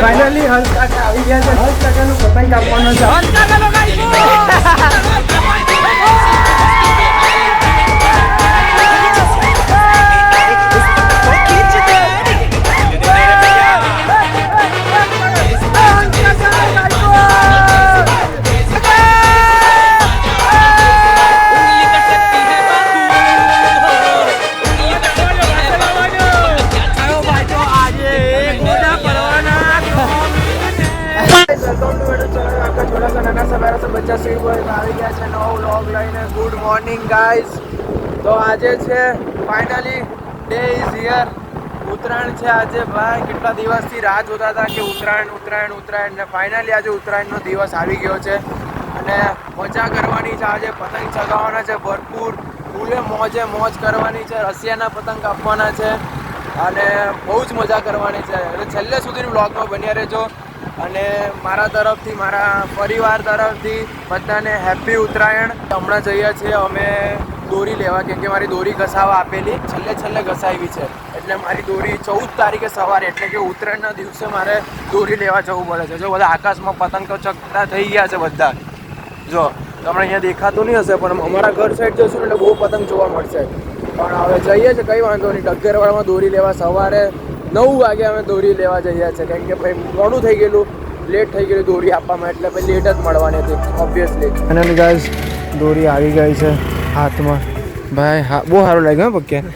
Finally હર્ષ કાકા આવી ગયા છે. હર્ષ કાકાનું પતંગ કાપવાનો છે. હર્ષ કાકાનો ગુડ મોર્નિંગ ગાઈઝ. તો આજે છે finally day is here. Uttarayan છે આજે ભાઈ. કેટલા દિવસથી રાહ જોતા હતા કે ઉત્તરાયણ ને ફાઇનલી આજે ઉત્તરાયણનો દિવસ આવી ગયો છે અને મજા કરવાની છે. આજે પતંગ ચગાવવાના છે ભરપૂર, ફૂલે મોજ કરવાની છે. રશિયાના પતંગ કાપવાના છે અને બહુ જ મજા કરવાની છે. એટલે છેલ્લે સુધી વ્લોગમાં બન્યા રહેજો. અને મારા તરફથી, મારા પરિવાર તરફથી બધાને હેપી ઉત્તરાયણ. હમણાં જઈએ છીએ અમે દોરી લેવા, કેમ કે મારી દોરી ઘસાવા આપેલી છેલ્લે ઘસાવી છે. એટલે મારી દોરી 14 તારીખે સવારે, એટલે કે ઉત્તરાયણના દિવસે મારે દોરી લેવા જવું પડે છે. જો બધા આકાશમાં પતંગ તો ચકતા થઈ ગયા છે બધા. જો તમને અહીંયા દેખાતું નહીં હશે, પણ અમારા ઘર સાઈડ જશું એટલે બહુ પતંગ જોવા મળશે. પણ હવે જઈએ છીએ, કંઈ વાંધો નહીં. ડગરવાળામાં દોરી લેવા સવારે 9 વાગે અમે દોરી લેવા જઈએ છીએ, કેમ કે ભાઈ મોડું થઈ ગયેલું, લેટ થઈ ગયેલું દોરી આપવામાં, એટલે ભાઈ લેટ જ મળવાની હતી ઓબ્વિયસલી. અને ગાઈસ દોરી આવી ગઈ છે હાથમાં. ભાઈ હા, બહુ સારું લાગ્યું હા પક્યા.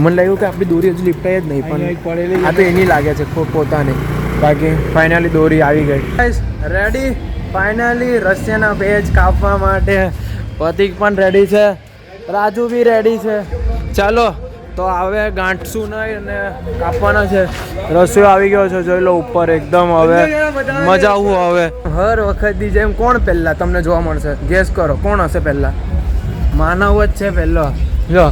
મને લાગ્યું કે આપણી દોરી હજુ લીપટાઈ જ નહીં, પણ આ તો એની લાગે છે પોતાની. બાકી ફાઇનલી દોરી આવી ગઈ. ગાઈસ રેડી ફાઇનલી રશિયાના પેજ કાપવા માટે. પ્રતિક પણ રેડી છે, રાજુ બી રેડી છે. ચાલો તો હવે ગાંઠશું નહીં અને કાપવાના છે. રસ્યો આવી ગયો છે, જોઈ લો ઉપર એકદમ. હવે મજા આવું. હવે હર વખતની જેમ કોણ પહેલા તમને જોવા મળશે? ગેસ કરો કોણ હશે પહેલા? માનવ જ છે પહેલો. જો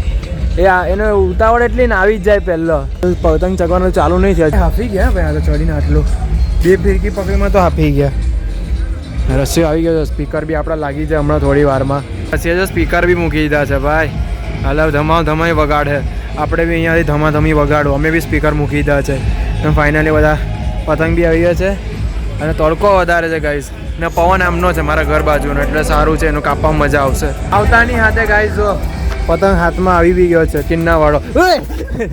એને ઉતાવળ એટલી ને આવી જ જાય પહેલો. પતંગ ચગવાનું ચાલુ નહીં છે. હાફી ગયા ભાઈ, આ તો ચડીને આટલું 2 ફિરકી પકડીમાં તો હાફી ગયા. રસ્યો આવી ગયો છે. સ્પીકર બી આપણા લાગી જાય હમણાં થોડી વારમાં. પછી જો સ્પીકર બી મૂકી દીધા છે ભાઈ. હાલ ધમાઈ વગાડે. આપણે બી અહીંયાથી ધમાધમી વગાડો. અમે બી સ્પીકર મૂકી દીધા છે. અને ફાઇનલી બધા પતંગ બી આવી ગયા છે અને તડકો વધારે છે ગાઈઝ. ને પવન આમનો છે મારા ઘર બાજુનો, એટલે સારું છે. એનું કાપવામાં મજા આવશે. આવતાની હાથે ગાઈઝ જો પતંગ હાથમાં આવી બી ગયો છે કિન્નાવાળો.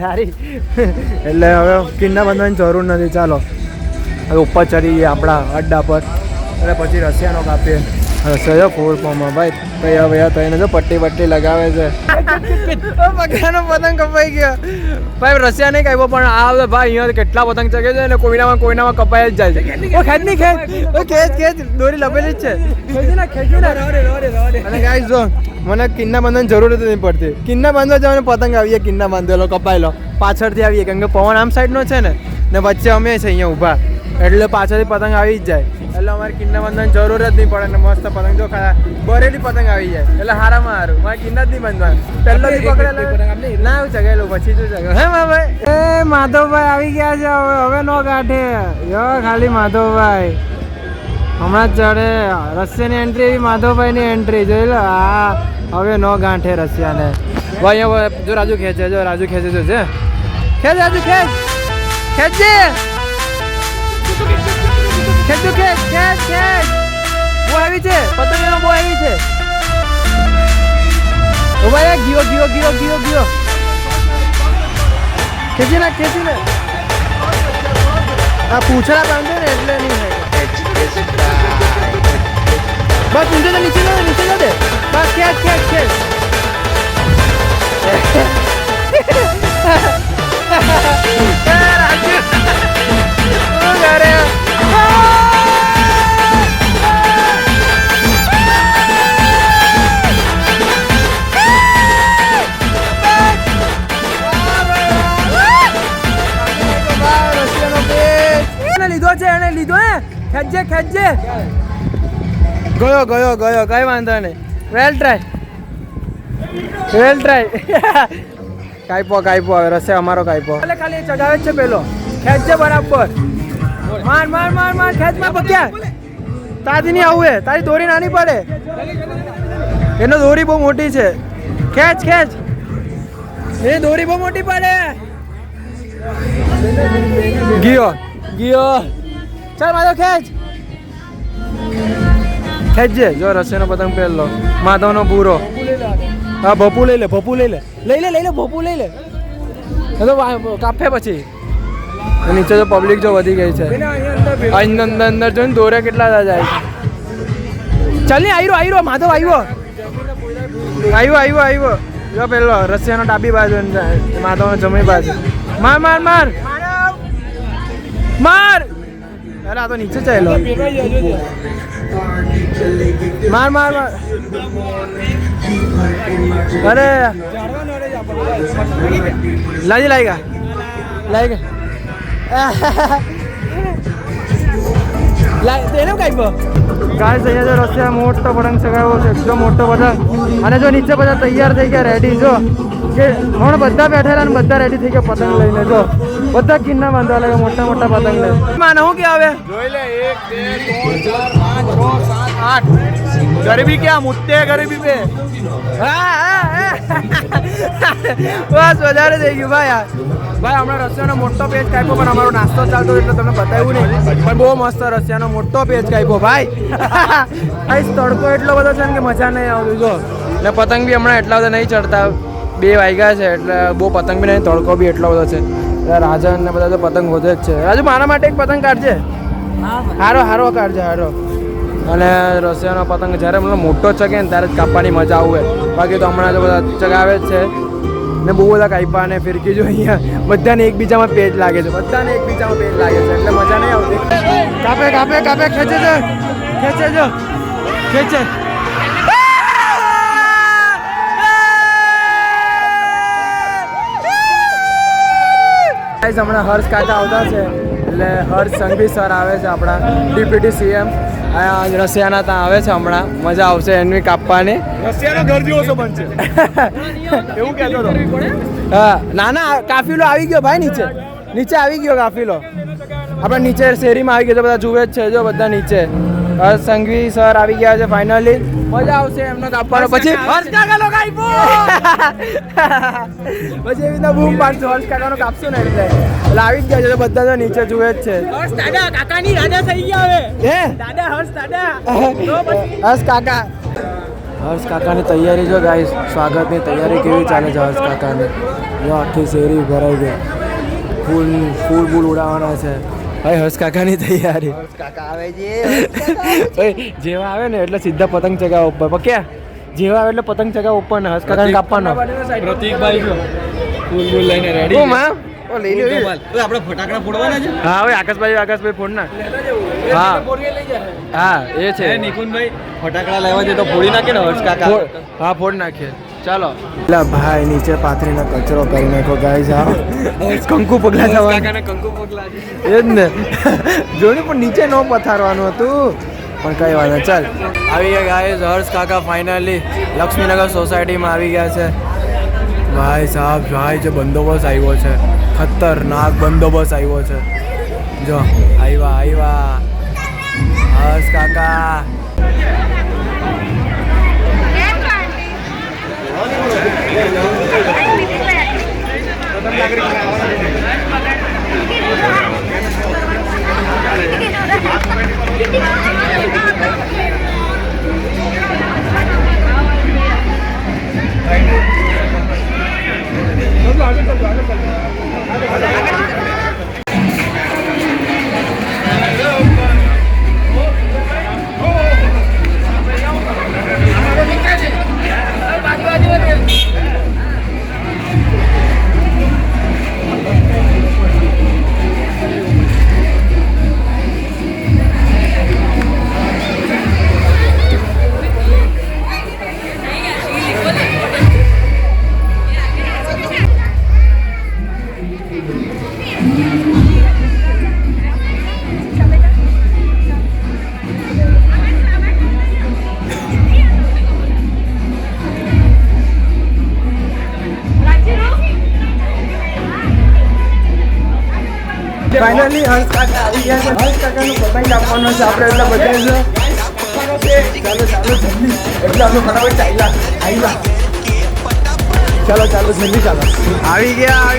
સારી એટલે હવે કિન્ના બાંધવાની જરૂર નથી. ચાલો હવે ઉપર ચડી ગયા આપણા અડ્ડા પર એટલે પછી રશિયાનો કાપીએ. રશિયા ફૂલ ફોર્મમાં ભાઈ. કયા ભૈયા થઈને જો પટ્ટી લગાવે છે. પગલાનો પતંગ કપાઈ ગયો ભાઈ. રશિયા નહીં કાપ્યો, પણ આ ભાઈ અહીંયા કેટલા પતંગ ચગે છે ને કોઈનામાં કપાઈ જ જાય છે. ખેંચ દોરી લપેલી જ છે. અને ગાઈસ જો મને કિન્ના બાંધવાની જરૂર જ નહીં પડતી. કિન્ના બાંધવા જવાનું પતંગ આવીએ, કિન્ના બાંધેલો કપાયેલો પાછળથી આવીએ, કેમ કે પવન આમ સાઈડનો છે ને વચ્ચે અમે છે અહીંયા ઊભા, એટલે પાછળથી પતંગ આવી જ જાય. એટલે અમારે કિન્ના બાંધવાની જરૂર જ નહીં પડે. ને મસ્ત પતંગ જો બરેલી પતંગ આવી જાય એટલે હારામાં સારું. મારે કિન્ના જ નહીં બાંધવાનું. પહેલાથી પકડેલો ના એવું ચગાયેલું પછી શું ચગાવ હે ભાઈ. એ માધવભાઈ આવી ગયા છે. હવે નો ગાંઠે ખાલી માધવભાઈ હમણાં જ ચડે. રશિયાની એન્ટ્રી એવી માધવભાઈની એન્ટ્રી જોઈ લો. હા હવે નો ગાંઠે રશિયાને. ભાઈ અહીંયા જો રાજુ ખેંચે છે. ખેંચ રાજુ ખેંચજે. ખેંચ બહુ આવી છે પતંગ એનો, બહુ આવી છે. ઓ ભાઈ ગયો. ખેંચી નાખ. આ પૂછડા બાંધે ને એટલે નહીં થાય. બસ ઊંચે તો નીચે લો દે. બસ ખેંચ. લીધો હે. ખેંચજે. ગયો કઈ વાંધો નહીં. વેલ ટ્રાય. કાઈપો હવે રસે અમારો કાઈપો. એટલે ખાલી ચગાવે જ છે પેલો. ખેંચજે બરાબર. માર ખેંચ પક્યા. તાજી નહીં આવું. તારી દોરી નાની પડે. એનો દોરી બહુ મોટી છે. ખેંચ. એ દોરી બહુ મોટી પડે. ગયો ચાલ માધવ ખેંચ ખેંચજે. જો રશિયાનો પતંગ પહેરલો માધવનો પૂરો. હા ભપુ લઈ લે ભપુ લઈ લે ભપુ લઈ લે. એ તો કાપે પછી નીચે તો પબ્લિક જો વધી ગઈ છે. અંદર જો ને દોરે કેટલા જાય છે. ચાલ ને આવ્યો માધવ આવ્યો. જો પેલો રશિયાનો ડાબી બાજુ માધવનો જમણી બાજુ. માર અરે આ તો નીચે ચાલ્યો. માર અરે લાગી એને કાપ્યો. ગાઈસ અહીંયા જો રશિયા મોટો પતંગ ચગાવ્યો છે, એકદમ મોટો પતંગ. અને જો નીચે બધા તૈયાર થઈ ગયા રેડી. જો કે હમણાં બધા બેઠેલા ને બધા રેડી થઈ ગયા પતંગ લઈને. જો બધા કિન્ના બાંધવા લાગે મોટા મોટા પતંગ લઈને. માને હું કે આવે જોઈ લે 1 2 3 4 5 6 7 8 ગરીબી ક્યાં મુત્તે ગરીબી પે. બસ વધારે થઈ ગયું ભાઈ. હમણાં રશિયાનો મોટો પેજ કાપ્યો પણ અમારો નાસ્તો ચાલતો એટલે તમને બતાવ્યું નહીં. પણ બહુ મસ્ત રશિયાનો મોટો પેજ કાપ્યો ભાઈ. તડકો એટલો બધો છે ને કે મજા નહીં આવતી. જો ને પતંગ બી હમણાં એટલા બધા નહીં ચડતા. 2 વાગ્યા છે એટલે બહુ પતંગ બી નહીં, તડકો બી એટલો બધો છે. રાજન ને બધા તો પતંગ વધે જ છે. રાજુ મારા માટે એક પતંગ કાઢજે. હારો કાઢજે હારો. અને રશિયાનો પતંગ જ્યારે મને મોટો ચગે ને ત્યારે જ કાપવાની મજા આવે. બાકી તો હમણાં તો બધા ચગાવે જ છે ને બહુ બધા કાપ્યા. અને ફિરકી જો અહીંયા બધાને એકબીજામાં પેજ લાગે છે. એટલે મજા નહીં આવતી. કાપે ખેંચે. હમણાં હર્ષ કાકા આવતા છે એટલે હર્ષ સંઘવી સર આવે છે આપણા ડીપીટી સીએમ. રશિયાના ત્યાં આવે છે હમણાં. મજા આવશે એની કાપવાની. રશિયાનો ઘર જેવો છો બનશે એવું કહેતો હતો. હા ના કાફિલો આવી ગયો ભાઈ. નીચે આવી ગયો કાફિલો. આપણે નીચે શેરીમાં આવી ગયો. બધા જુએ જ છે જો બધા નીચે. હર્ષ સંઘવી સર આવી ગયા છે ફાઇનલી. મજા આવશે એમનો કાપવાનો. પછી હર્ષ કાકાનો કાપ્યો. પછી એવી રીતના બૂમ પાડશું. હર્ષ કાકાનો કાપશું ને એટલે આવી જ ગયા છે. બધા તો નીચે જુએ જ છે. હર્ષ દાદા કાકાની રાજા થઈ ગયા હવે. હે દાદા હર્ષ કાકાની તૈયારી જો ગાઈસ. સ્વાગતની તૈયારી કેવી ચાલે છે હર્ષ કાકાની. જો આખી શેરી ભરાઈ ગઈ. ફૂલ ઉડાવવાના છે ભાઈ. હર્ષ કાકાની તૈયારી. જેવા આવે ને એટલે સીધા પતંગ ચગાવ ઉપર. પક્યા જેવા આવે એટલે પતંગ ચગાવ ઉપર ને હર્ષ કાકાને કાપવાનો. પ્રતિકભાઈ જો ફૂલ લઈને રેડી. આપણે ફટાકડા ફોડવાના છે. હા હવે આકાશભાઈ ફોડ ના. હા એ છે નિકુંજભાઈ. ફટાકડા લેવા છે તો ફોડી નાખે ને હર્ષ કાકા. હા ફોડ નાખીએ. ચાલો ભાઈ નીચે પાથરીને કચરો કરી નાખો ગાઈસ. હા કંકુ પગલા જવાનું. એ જ ને જોયું પણ નીચે ન પથારવાનું હતું. પણ કઈ વાત નહીં. ચાલ આવી ગયા ગાઈસ. હર્ષ કાકા ફાઇનલી લક્ષ્મીનગર સોસાયટીમાં આવી ગયા છે. ભાઈ સાહેબ ભાઈ જે બંદોબસ્ત આવ્યો છે, ખતરનાક બંદોબસ્ત આવ્યો છે. જો આવ્યા હર્ષ કાકા. ફાઇનલી હર્ષ કાકા આવી ગયા છે. હર્ષ કાકાનું પતંગ આપવાનો છે આપણે એટલે બધે જ. ચાલો જલ્દી. એટલે અમે ફટાફટ ચાલ્યા. ચાલો જલ્દી ચાલો. આવી ગયા.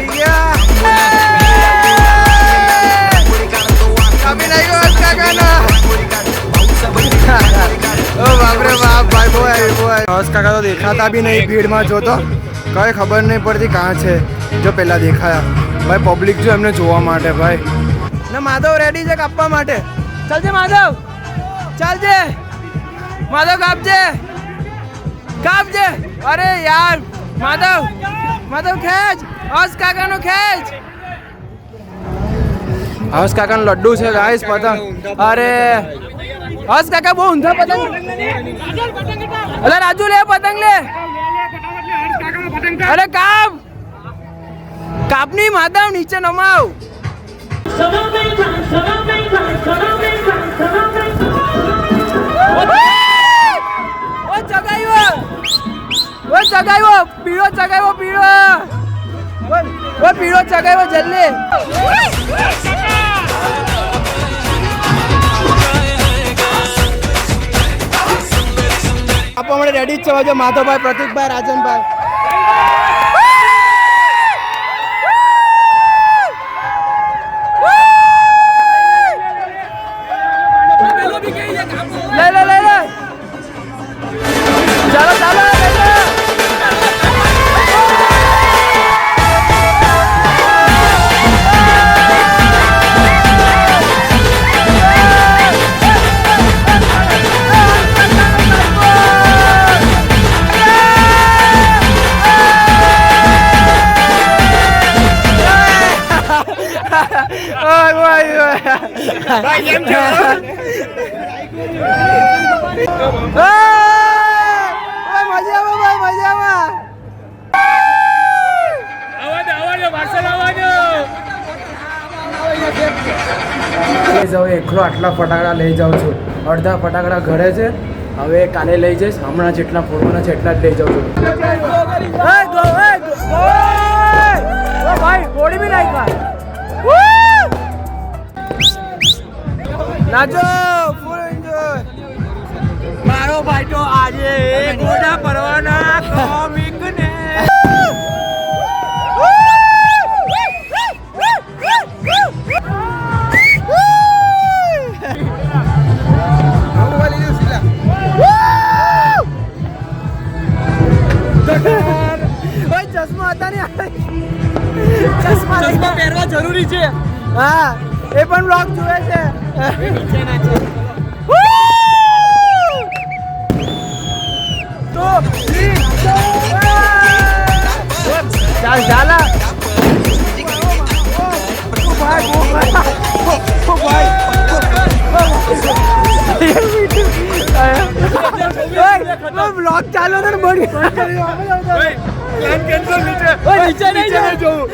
કાપી નાખ્યો હર્ષ કાકા. ઓ બાપરે બાપ ભાઈ બહુ આવી બહુ આવી હર્ષ કાકા તો દેખાતા બી નહીં ભીડમાં જોતો કઈ ખબર નહીં પડતી કાં છે જો પહેલાં દેખાયા ભાઈ પબ્લિક જો એમને જોવા માટે ભાઈ ને માધવ રેડી છે કાપવા માટે ચાલજે માધવ ચાલજે માધવ કાપજે અરે યાર માધવ ખેંચ હર્ષ કાકાનો ખેંચ હર્ષ કાકાનો લડ્ડુ છે ગાઈસ પતંગ અરે હર્ષ કાકા બહુ ઊંધા પતંગ અરે રાજુ લે પતંગ લે અરે કાપની માધવ નીચે નમાવ ચગાવ્યો પીળો ચગાવ્યો જલ્દી આપવા માટે રેડી જ છે માધવભાઈ પ્રતિકભાઈ રાજનભાઈ લે ચાલો એકલો આટલા ફટાકડા લઈ જાઉં છું અડધા ફટાકડા ઘરે છે હવે કાલે લઈ જઈશ હમણાં જેટલા ફોડવાના છે એટલા જ લઈ જાઉં છું ભાઈ ફોડી બી નાચો ફૂલ એન્જોય મારો ભાઈ તો આજે ગોડા પરવાના કોમિક ને ચશ્મા હતા ને ચશ્મા પહેરવા જરૂરી છે હા એ પણ બ્લોગ જુએ છે તો ચાલ ચાલા બ્લોગ ચાલો ને બની नीचे नहीं जाऊँ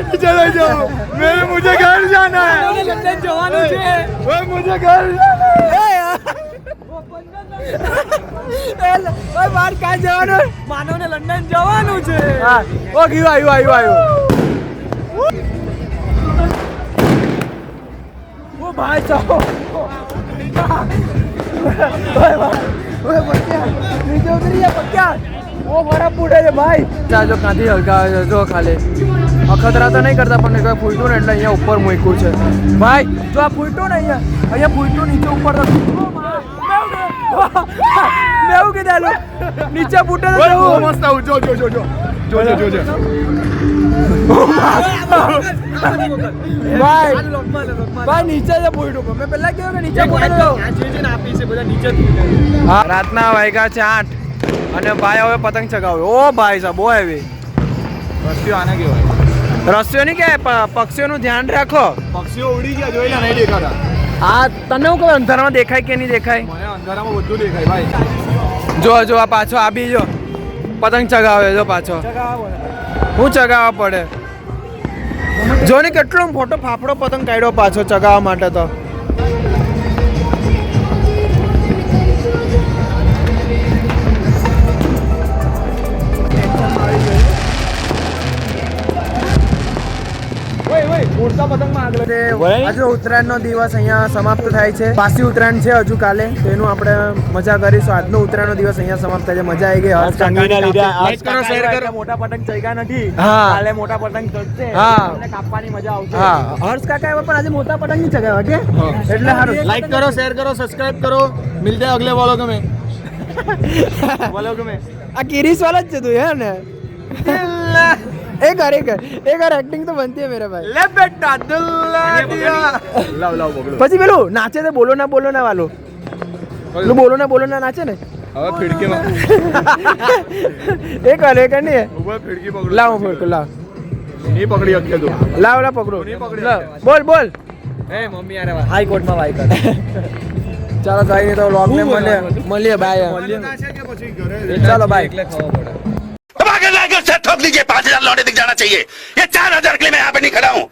नीचे नहीं जाऊँ मुझे घर जाना है लंदन जवानों છે मुझे घर जाना है बार कहाँ जवानों मानव ने लंदन जवानों છે હા ઓ ગયું આવ્યું ઓ ભાઈ ચાલો ઓય પક્યા નીચે ઉતરી જા પક્યા वो बड़ा पूरे છે ભાઈ ચાલો કાંથી હલકા જો ખાલી અખતરા તો નહીં કરતા પણ કોઈ ફૂટું ને એટલે અહીંયા ઉપર મૂક્યું છે ભાઈ જો આ ફૂટું ને અહીંયા ફૂટું નીચે ઉપર મેં કીધેલું નીચે ફૂટે તો જવું મસ્ત આવું જો ભાઈ નીચે જ ફૂટું મેં પહેલા કહ્યું કે નીચે ફૂટું આપી છે બધા નીચે રાતના વાગ્યા છે 8 અને ભાઈ હવે પતંગ ચગાવ્યો ઓ ભાઈ સાહેબ બહુ હેવી રસ્સીઓ આને કહેવાય રસ્સીઓ નહીં કે પક્ષીઓનું ધ્યાન રાખો પક્ષીઓ ઉડી ગયા જોઈ નહીં દેખાતા હા તને હું કહું અંધારામાં દેખાય કે નહીં દેખાય મને અંધારામાં બધું દેખાય ભાઈ જો આ પાછો આ બી જો પતંગ ચગાવે જો પાછો હું ચગાવવા પડે જો ને કેટલો મોટો ફાફડો પતંગ કાઢ્યો પાછો ચગાવવા માટે તો ઉડતા પતંગમાં આગળ આજે ઉત્તરાયણનો દિવસ અહીંયા સમાપ્ત થાય છે. પાછી ઉત્તરાયણ છે હજુ કાલે, તેનું આપણે મજા કરીશું. આજનો ઉત્તરાયણનો દિવસ અહીંયા સમાપ્ત થાય છે. મજા આવી ગઈ. લાઈક કરો, શેર કરો. મોટા પતંગ ચગ્યા નથી. હા. કાલે મોટા પતંગ ચગશે. હા. તમને કાપવાની મજા આવશે. હા, હર્ષ કાકા એવા પણ આજે મોટા પતંગ નહીં ચગાવ્યા કે એટલે સારું. लाइक करो, शेयर करो, सब्सक्राइब करो. मिलते हैं अगले वालों में. આ કિરીશ વાળા જ છે તું હે ને? एक और एक्टिंग तो बनती है मेरे भाई. ले बेटा दुल्ला दिया. लाओ लाओ पकड़ो. પછી પેલું નાચે તે બોલો ના વાલો પેલું બોલો ના નાચે ને હવે ખિડકીમાં એક વાર નહીં ઉપર ખિડકી પકડો. લાવ ફોટો લાવ નહીં પકડી શકે તું. લાવ પકડો નહીં પકડી લાવ. શકે. બોલ એ મમ્મી યાર હાઈ કોર્ટમાં વાઈ કર. ચાલો કઈ નહીં તો વ્લોગ ને મળીએ બાય. ચાલો બાય. એટલે ખાવા પડે. अब आगे लाकर से ठोक लीजिए 5,000 लौटे दिख जाना चाहिए ये 4,000 के लिए मैं यहाँ पे नहीं खड़ा हूँ